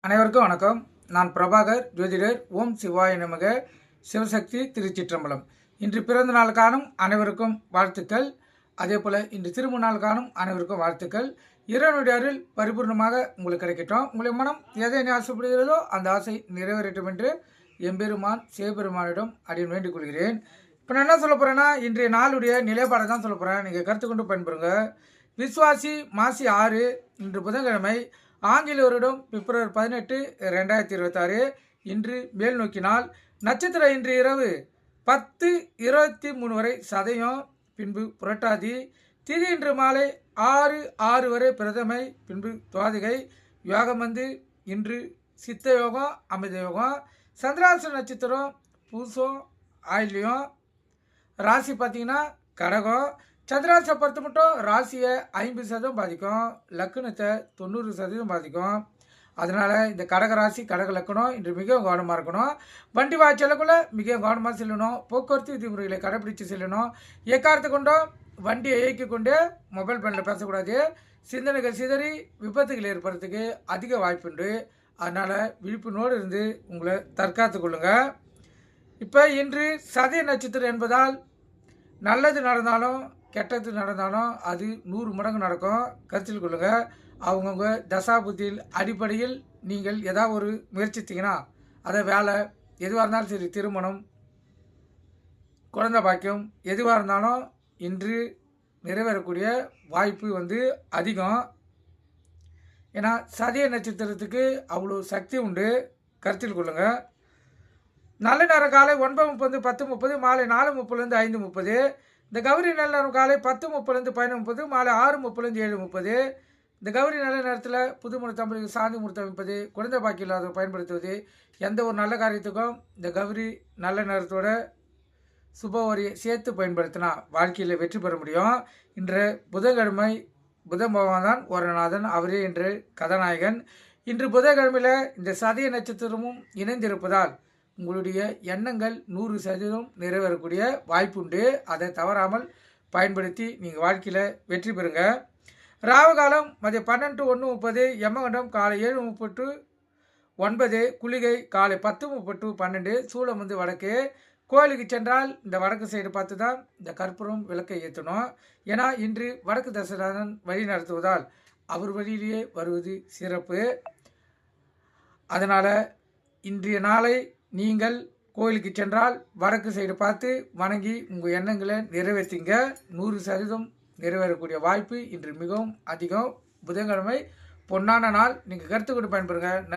அனைவருக்கும் வணக்கம். நான் பிரபாகர் ஜோதிடர். ஓம் சிவாய நமக. சிவசக்தி திருச்சிற்றம்பலம். இன்று பிறந்த நாள் காணும் அனைவருக்கும் வாழ்த்துக்கள். அதே போல் இன்று திருமண நாள் காணும் அனைவருக்கும் வாழ்த்துக்கள். இறைவனுடைய அருள் பரிபூர்ணமாக உங்களுக்கு கிடைக்கட்டும். உங்களுடைய மனம் எதை ஆசைப்படுகிறதோ அந்த ஆசை நிறைவேறட்டும் என்று எம்பெருமான் சிவபெருமானிடம் அடியேன் வேண்டிக் கொள்கிறேன். இப்போ நான் என்ன சொல்ல போகிறேன்னா, இன்றைய நாளுடைய நிலைப்பாடை தான் சொல்ல போகிறேன். நீங்கள் கருத்து கொண்டு பயன்பெறுங்க. விஸ்வாசி மாசி 6 இன்று புதன்கிழமை, ஆங்கில வருடம் பிப்ரவரி 18, 2026. இன்று மேல் நோக்கினால் நட்சத்திரம் இன்று இரவு 10:23 வரை சதயம், பின்பு புரட்டாதி. திதி இன்று மாலை 6:06 வரை பிரதமை, பின்பு துவாதிகை. யோகம் இன்று சித்த யோகம், அமிர்த யோகம். சந்திராச நட்சத்திரம் பூசம், ஆயில்யம். ராசி பார்த்தீங்கன்னா கடகம். சந்திராசை பொறுத்த மட்டும் ராசியை 50% பாதிக்கும், லக்னத்தை 90% பாதிக்கும். அதனால் இந்த கடக ராசி கடக லக்கணம் இன்று மிகவும் கவனமாக இருக்கணும். வண்டி வாய்ச்சலுக்குள்ளே மிகவும் கவனமாக செல்லணும். போக்குவரத்து விதிமுறைகளை கடைபிடித்து செல்லணும். எக்காரத்தை கொண்டோ வண்டியை இயக்கி கொண்டே மொபைல் ஃபோனில் பேசக்கூடாது. சிந்தனைகள் சிதறி விபத்துகள் ஏற்படுறதுக்கு அதிக வாய்ப்புண்டு. அதனால் விழிப்புணோடு இருந்து உங்களை தற்காத்து கொள்ளுங்கள். இப்போ இன்று சதய நட்சத்திரம் என்பதால் நல்லது நடந்தாலும் கெட்டது நடந்தாலும் அது 100 மடங்கு நடக்கும். கருத்தில் கொள்ளுங்கள். அவங்கவுங்க தசாபுத்தியில் அடிப்படையில் நீங்கள் ஏதாவது ஒரு முயற்சித்தீங்கன்னா, அதை வேலை எதுவாக இருந்தாலும் சரி, திருமணம், குழந்தை பாக்கியம் எதுவாக இருந்தாலும் இன்று நிறைவேறக்கூடிய வாய்ப்பு அதிகம். ஏன்னா சதய நட்சத்திரத்துக்கு அவ்வளோ சக்தி உண்டு. கருத்தில் கொள்ளுங்கள். நல்ல நேரம் காலை 9:30, 10:30, மாலை 4:30 5:30. இந்த கௌரி நல்ல நேரம் காலை 10:30 11:30, மாலை 6:30 7:30. இந்த கௌரி நல்ல நேரத்தில் புது முகூர்த்தம், சாந்தி முகூர்த்தம் அமைப்பது, குழந்தை பாக்கி இல்லாத பயன்படுத்துவது, எந்த ஒரு நல்ல காரியத்துக்கும் இந்த கௌரி நல்ல நேரத்தோட சுபவரியை சேர்த்து பயன்படுத்தினா வாழ்க்கையில் வெற்றி பெற முடியும். இன்று புதன்கிழமை, புதன் பகவான் தான் ஒரநாதன், அவரே இன்று கதாநாயகன். இன்று புதன்கிழமையில் இந்த சதய நட்சத்திரமும் இணைந்திருப்பதால் உங்களுடைய எண்ணங்கள் 100% நிறைவேறக்கூடிய வாய்ப்புண்டு. அதை தவறாமல் பயன்படுத்தி நீங்கள் வாழ்க்கையில் வெற்றி பெறுங்க. ராவு காலம் மதியம் 12 to 1:30, யமகண்டம் காலை 7:30 to 9, குளிகை காலை 10:30 to 12. சூளம் வடக்கு. கோயிலுக்கு சென்றால் இந்த வடக்கு சைடு பார்த்து தான் இந்த கற்பூரம் விளக்கை ஏற்றணும். ஏன்னா இன்று வடக்கு தசராதன் வழி நடத்துவதால் அவர் வழியிலேயே வருவது சிறப்பு. அதனால் இன்றைய நாளை நீங்கள் கோயிலுக்கு சென்றால் வடக்கு சைடு பார்த்து வணங்கி உங்கள் எண்ணங்களை நிறைவேற்றிங்க. 100% நிறைவேறக்கூடிய வாய்ப்பு இன்று மிகவும் அதிகம். புதன்கிழமை பொன்னான நாள். நீங்கள் கருத்து கொண்டு பயன்பெறுங்க.